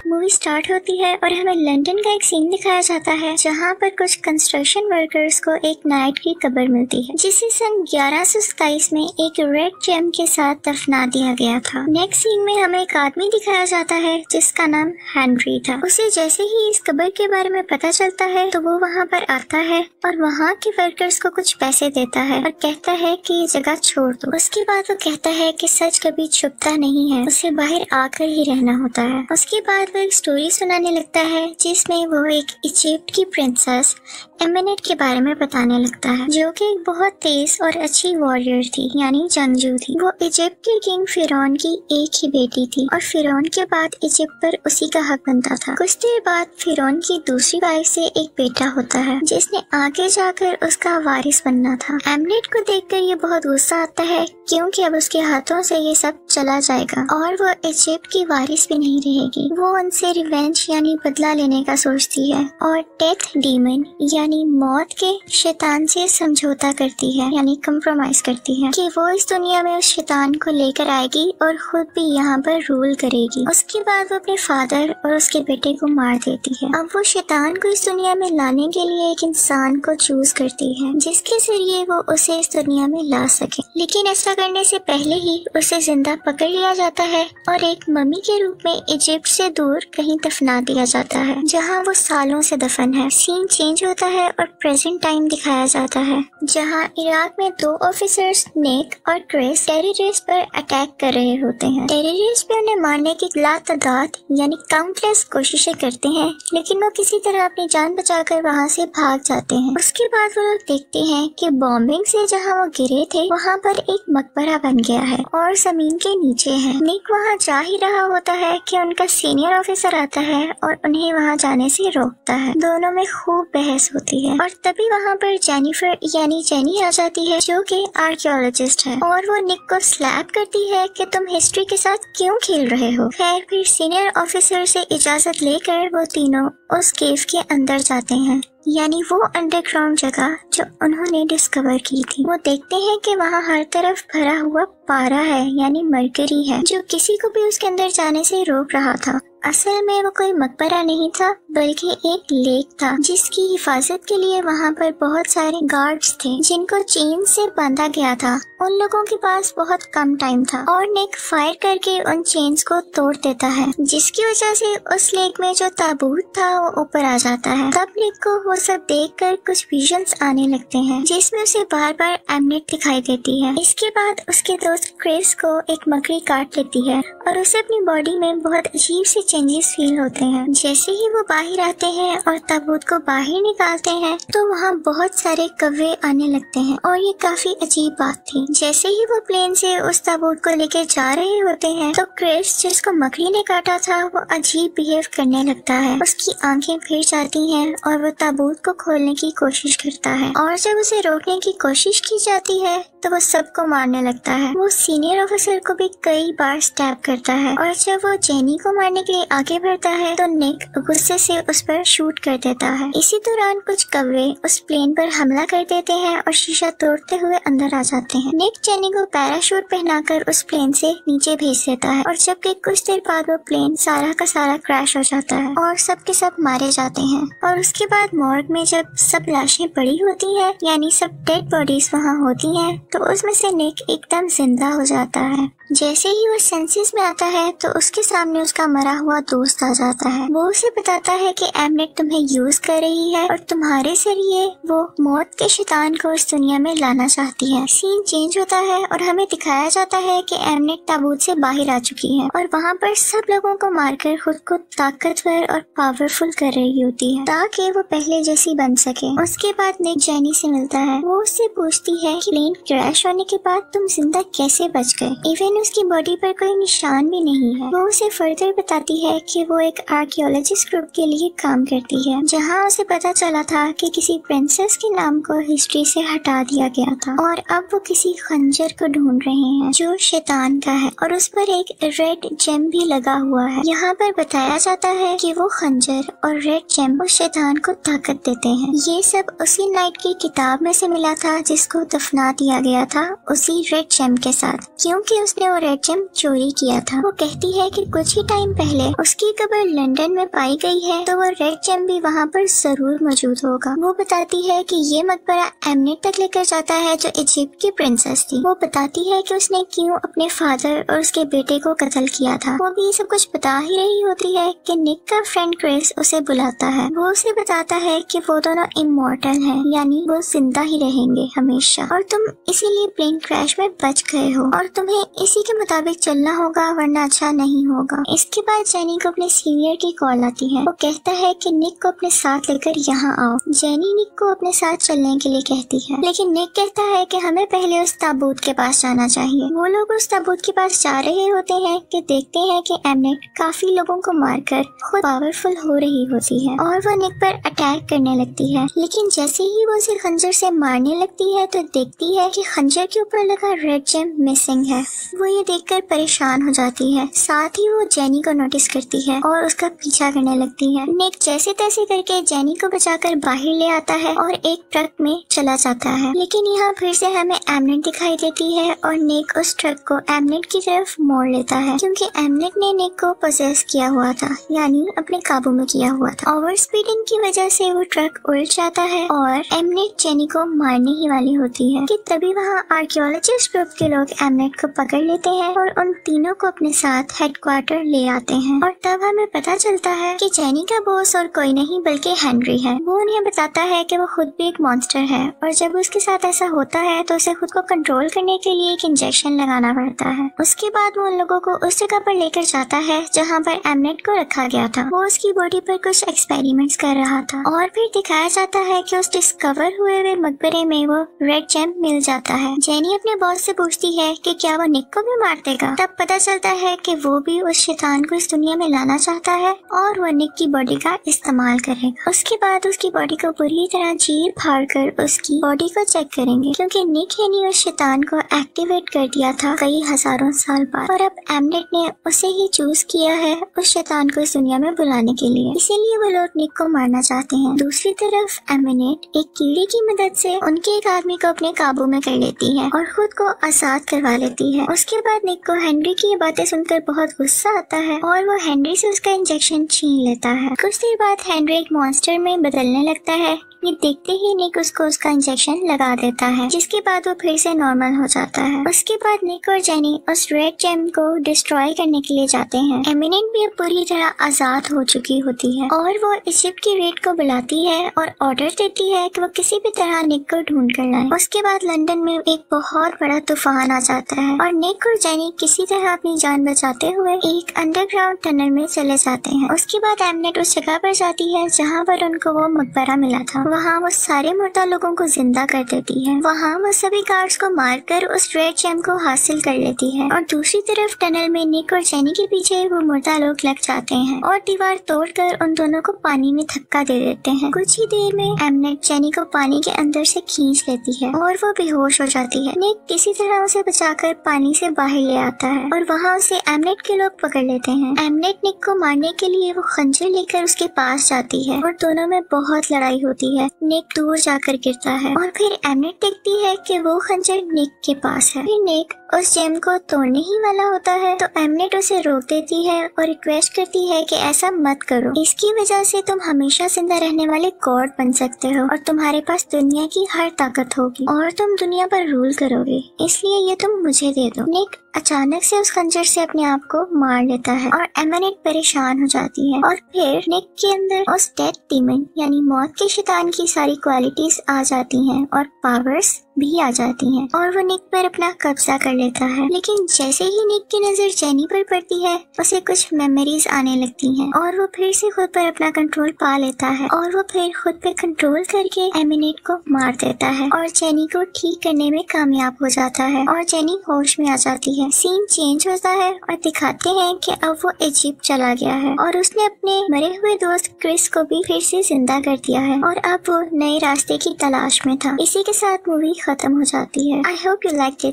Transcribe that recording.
Movie start होती है और हमें लंदन का एक सीन दिखाया जाता है जहाँ पर कुछ कंस्ट्रक्शन वर्कर्स को एक नाइट की कब्र मिलती है जिसे सन 1127 में एक रेड जेम के साथ दफना दिया गया था। नेक्स्ट सीन में हमें एक आदमी दिखाया जाता है जिसका नाम हेनरी था। उसे जैसे ही इस कब्र के बारे में पता चलता है तो वो वहाँ पर आता है और वहाँ के वर्कर्स को कुछ पैसे देता है और कहता है कि ये जगह छोड़ दो। उसके बाद वो कहता है कि सच कभी छुपता नहीं है, उसे बाहर आकर ही रहना होता है। उसके बाद वो एक स्टोरी सुनाने लगता है जिसमें वो एक इजिप्ट की प्रिंसेस एमिनेट के बारे में बताने लगता है जो कि एक बहुत तेज और अच्छी वॉरियर थी यानी जंगजू थी। वो इजिप्ट के किंग फिरौन की एक ही बेटी थी और फिरौन के बाद इजिप्ट पर उसी का हक बनता था। कुछ देर बाद फिरौन की दूसरी वाइफ से एक बेटा होता है जिसने आगे जाकर उसका वारिस बनना था। एमिनेट को देखकर ये बहुत गुस्सा आता है क्योंकि अब उसके हाथों से ये सब चला जाएगा और वो इजिप्ट की वारिस भी नहीं रहेगी। वो उनसे रिवेंज यानी बदला लेने का सोचती है और डेथ डीमन यानी मौत के शैतान से समझौता करती है यानी कंप्रोमाइज करती है कि वो इस दुनिया में उस शैतान को लेकर आएगी और खुद भी यहाँ पर रूल करेगी। उसके बाद वो अपने फादर और उसके बेटे को मार देती है। अब वो शैतान को इस दुनिया में लाने के लिए एक इंसान को चूज करती है जिसके जरिए वो उसे इस दुनिया में ला सके, लेकिन ऐसा करने से पहले ही उसे जिंदा पकड़ लिया जाता है और एक मम्मी के रूप में इजिप्ट से दूर कहीं दफना दिया जाता है जहाँ वो सालों से दफन है। सीन चेंज होता है और प्रेजेंट टाइम दिखाया जाता है जहाँ इराक में दो ऑफिसर्स निक और क्रिस टेररिस्ट पर अटैक कर रहे होते हैं। टेररिस्ट भी उन्हें मारने की लातादाद यानी काउंटलेस कोशिशें करते हैं लेकिन वो किसी तरह अपनी जान बचाकर वहाँ से भाग जाते हैं। उसके बाद वो लोग देखते हैं कि बॉम्बिंग से जहाँ वो गिरे थे वहाँ पर एक मकबरा बन गया है और जमीन के नीचे है। निक वहाँ जा ही रहा होता है कि उनका सीनियर ऑफिसर आता है और उन्हें वहाँ जाने से रोकता है। दोनों में खूब बहस होती है और तभी वहाँ पर जेनिफर यानी जेनी आ जाती है जो कि आर्कियोलॉजिस्ट है और वो निक को स्लैप करती है कि तुम हिस्ट्री के साथ क्यों खेल रहे हो। खैर फिर सीनियर ऑफिसर से इजाजत लेकर वो तीनों उस केव के अंदर जाते हैं यानी वो अंडरग्राउंड जगह जो उन्होंने डिस्कवर की थी। वो देखते हैं कि वहाँ हर तरफ भरा हुआ पारा है यानी मरकरी है जो किसी को भी उसके अंदर जाने से रोक रहा था। असल में वो कोई मकबरा नहीं था बल्कि एक लेक था जिसकी हिफाजत के लिए वहाँ पर बहुत सारे गार्ड्स थे जिनको चेन से बांधा गया था। उन लोगों के पास बहुत कम टाइम था और निक फायर करके उन चेन्स को तोड़ देता है जिसकी वजह से उस लेक में जो ताबूत था वो ऊपर आ जाता है। तब निक को वो सब देखकर कुछ विजन्स आने लगते हैं जिसमें उसे बार बार एमिनेट दिखाई देती है। इसके बाद उसके दोस्त क्रिस को एक मकड़ी काट लेती है और उसे अपनी बॉडी में बहुत अजीब से चेंजेस फील होते हैं। जैसे ही वो बाहर आते हैं और ताबूत को बाहर निकालते हैं तो वहाँ बहुत सारे कौवे आने लगते हैं और ये काफी अजीब बात थी। जैसे ही वो प्लेन से उस ताबूत को लेकर जा रहे होते हैं तो क्रिस जिसको मकड़ी ने काटा था वो अजीब बिहेव करने लगता है। उसकी आंखें फिर जाती हैं और वो ताबूत को खोलने की कोशिश करता है और जब उसे रोकने की कोशिश की जाती है तो वो सबको मारने लगता है। वो सीनियर ऑफिसर को भी कई बार स्टैब करता है और जब वो जेनी को मारने के लिए आगे बढ़ता है तो निक गुस्से से उस पर शूट कर देता है। इसी दौरान कुछ कौवे उस प्लेन पर हमला कर देते हैं और शीशा तोड़ते हुए अंदर आ जाते हैं। निक जेनी को पैराशूट पहनाकर उस प्लेन से नीचे भेज देता है और जबकि कुछ देर बाद वो प्लेन सारा का सारा क्रैश हो जाता है और सब के सब मारे जाते हैं। और उसके बाद मॉर्ग में जब सब लाशें पड़ी होती हैं यानी सब डेड बॉडीज वहाँ होती हैं तो उसमें से निक एकदम जिंदा हो जाता है। जैसे ही वो सेंसेस में आता है तो उसके सामने उसका मरा हुआ दोस्त आ जाता है। वो उसे बताता है कि एमिनेट तुम्हें यूज कर रही है और तुम्हारे जरिए वो मौत के शैतान को इस दुनिया में लाना चाहती है। सीन चेंज होता है और हमें दिखाया जाता है कि एमिनेट ताबूत से बाहर आ चुकी है और वहाँ पर सब लोगों को मारकर खुद को ताकतवर और पावरफुल कर रही होती है ताकि वो पहले जैसी बन सके। उसके बाद निक जेनी से मिलता है। वो उससे पूछती है कि प्लेन क्रैश होने के बाद तुम जिंदा कैसे बच गए। इवन उसकी बॉडी पर कोई निशान भी नहीं है। वो उसे फर्दर बताती है कि वो एक आर्कियोलॉजिस्ट ग्रुप के लिए काम करती है जहाँ उसे पता चला था कि किसी प्रिंसेस के नाम को हिस्ट्री से हटा दिया गया था और अब वो किसी खंजर को ढूंढ रहे हैं जो शैतान का है और उस पर एक रेड जेम भी लगा हुआ है। यहाँ पर बताया जाता है कि वो खंजर और रेड जेम उस शैतान को ताकत देते हैं। ये सब उसी नाइट की किताब में से मिला था जिसको दफना दिया गया था उसी रेड जेम के साथ, क्योंकि उसने वो रेड जेम चोरी किया था। वो कहती है कि कुछ ही टाइम पहले उसकी कब्र लंदन में पाई गई है, तो वो रेड जेम भी वहाँ पर जरूर मौजूद होगा। वो बताती है कि ये मकबरा एमनेट तक लेकर जाता है जो इजिप्ट की प्रिंसेस थी। वो बताती है कि उसने क्यों अपने फादर और उसके बेटे को कत्ल किया था। वो भी सब कुछ बता ही रही होती है कि निक का फ्रेंड क्रिस उसे बुलाता है। वो उसे बताता है कि वो दोनों इमॉर्टल हैं, यानी वो जिंदा ही रहेंगे हमेशा, और तुम इसीलिए प्लेन क्रैश में बच गए हो और तुम्हें इसी के मुताबिक चलना होगा वरना अच्छा नहीं होगा। इसके बाद जेनी को अपने सीनियर की कॉल आती है। वो कहता है कि निक को अपने साथ लेकर यहाँ आओ। जेनी निक को अपने साथ चलने के लिए कहती है, लेकिन निक कहता है कि हमें पहले उस ताबूत के पास जाना चाहिए। वो लोग उस ताबूत के पास जा रहे होते हैं कि देखते हैं कि एमनेट काफी लोगों को मारकर खुद पावरफुल हो रही होती है और वो निक पर अटैक करने लगती है। लेकिन जैसे ही वो उसे खंजर से मारने लगती है तो देखती है कि खंजर के ऊपर लगा रेड जेम मिसिंग है। वो ये देखकर परेशान हो जाती है। साथ ही वो जेनी को नोटिस करती है और उसका पीछा करने लगती है। निक जैसे तैसे करके जेनी को बचाकर बाहर ले आता है और एक ट्रक में चला जाता है। लेकिन यहाँ फिर से हमें एमनेट दिखाई देती है और निक उस ट्रक को एमनेट की तरफ मोड़ लेता है, क्योंकि एमनेट ने निक को पोजेस किया हुआ था, यानी अपने काबू में किया हुआ था। ओवर स्पीडिंग की वजह से वो ट्रक उल्ट जाता है और एमनेट जेनी को मारने ही वाली होती है कि तभी वहाँ आर्कियोलॉजिस्ट ग्रुप के लोग एमनेट को पकड़ लेते हैं और उन तीनों को अपने साथ हेडक्वार्टर ले आते हैं। और तब हमें पता चलता है कि जेनी का बॉस और कोई नहीं बल्कि हेनरी है। वो उन्हें बताता है कि वो खुद भी एक मॉन्स्टर है और जब उसके साथ ऐसा होता है तो उसे खुद को कंट्रोल करने के लिए एक इंजेक्शन लगाना पड़ता है। उसके बाद वो उन लोगों को उस जगह पर लेकर जाता है जहाँ पर एमनेट को रखा गया था। वो उसकी बॉडी पर कुछ एक्सपेरिमेंट्स कर रहा था और फिर दिखाया जाता है कि उस डिस्कवर हुए हुए मकबरे में वो रेड जेम मिल जाता है। जेनी अपने बॉस से पूछती है कि क्या वो निक को भी मार देगा। तब पता चलता है कि वो भी उस शैतान को इस दुनिया में लाना चाहता है और वो निक की बॉडी का इस्तेमाल करेगा। उसके बाद उसकी बॉडी को पूरी तरह चीर फाड़ कर उसकी बॉडी को चेक करेंगे, क्योंकि निक ने उस शैतान को एक्टिवेट कर दिया था कई हजारों साल बाद और अब एमनेट ने उसे ही चूज किया है उस शैतान को इस दुनिया में बुलाने के लिए। इसीलिए वो लोग निक को मारना चाहते हैं। दूसरी तरफ एमनेट एक कीड़े की मदद से उनके एक आदमी को अपने काबू में कर लेती है और खुद को आजाद करवा लेती है। उसके बाद निक को हेनरी की बातें सुनकर बहुत गुस्सा आता है और वो हेनरी से उसका इंजेक्शन छीन लेता है। कुछ देर बाद हेनरी एक मॉन्स्टर में बदलने लगता है। ये देखते ही निक उसको उसका इंजेक्शन लगा देता है, जिसके बाद वो फिर से नॉर्मल हो जाता है। उसके बाद निक और जेनी उस रेड जेम को डिस्ट्रॉय करने के लिए जाते हैं। एमिनेट भी अब पूरी तरह आजाद हो चुकी होती है और वो इजिप्ट की रेड को बुलाती है और ऑर्डर देती है कि वो किसी भी तरह निक को ढूंढ कर लाए। उसके बाद लंदन में एक बहुत बड़ा तूफान आ जाता है और निक और जेनी किसी तरह अपनी जान बचाते हुए एक अंडरग्राउंड टनल में चले जाते हैं। उसके बाद एमिनेट उस जगह पर जाती है जहाँ पर उनको वो मकबरा मिला था। वहाँ वो सारे मुर्दा लोगों को जिंदा कर देती है। वहाँ वो सभी गार्ड्स को मारकर उस रेड जेम को हासिल कर लेती है और दूसरी तरफ टनल में निक और जेनी के पीछे वो मुर्दा लोग लग जाते हैं और दीवार तोड़कर उन दोनों को पानी में धक्का दे देते हैं। कुछ ही देर में एमनेट जेनी को पानी के अंदर से खींच लेती है और वो बेहोश हो जाती है। निक किसी तरह उसे बचाकर पानी से बाहर ले आता है और वहाँ उसे एमनेट के लोग पकड़ लेते हैं। एमनेट निक को मारने के लिए वो खंजर लेकर उसके पास जाती है और दोनों में बहुत लड़ाई होती है। निक दूर जाकर गिरता है और फिर एमनेट देखती है कि वो खंजर निक के पास है। फिर निक उस जेम को तोड़ने ही वाला होता है तो एमनेट उसे रोक देती है और रिक्वेस्ट करती है कि ऐसा मत करो, इसकी वजह से तुम हमेशा जिंदा रहने वाले गॉड बन सकते हो और तुम्हारे पास दुनिया की हर ताकत होगी और तुम दुनिया पर रूल करोगे, इसलिए ये तुम मुझे दे दो। निक अचानक से उस खंजर से अपने आप को मार लेता है और एमनेट परेशान हो जाती है और फिर निक के अंदर उस डेथ डीमन यानी मौत के शैतान की सारी क्वालिटीज आ जाती हैं और पावर्स भी आ जाती हैं और वो निक पर अपना कब्जा कर लेता है। लेकिन जैसे ही निक की नजर जेनी पर पड़ती है उसे कुछ मेमोरीज आने लगती हैं और वो फिर से खुद पर अपना कंट्रोल पा लेता है और वो फिर खुद पे कंट्रोल करके एमिनेट को मार देता है और जेनी को ठीक करने में कामयाब हो जाता है और जेनी होश में आ जाती है। सीन चेंज होता है और दिखाते हैं कि अब वो इजिप्ट चला गया है और उसने अपने मरे हुए दोस्त क्रिस को भी फिर से जिंदा कर दिया है और अब वो नए रास्ते की तलाश में था। इसी के साथ मूवी खत्म हो जाती है। I hope you like it.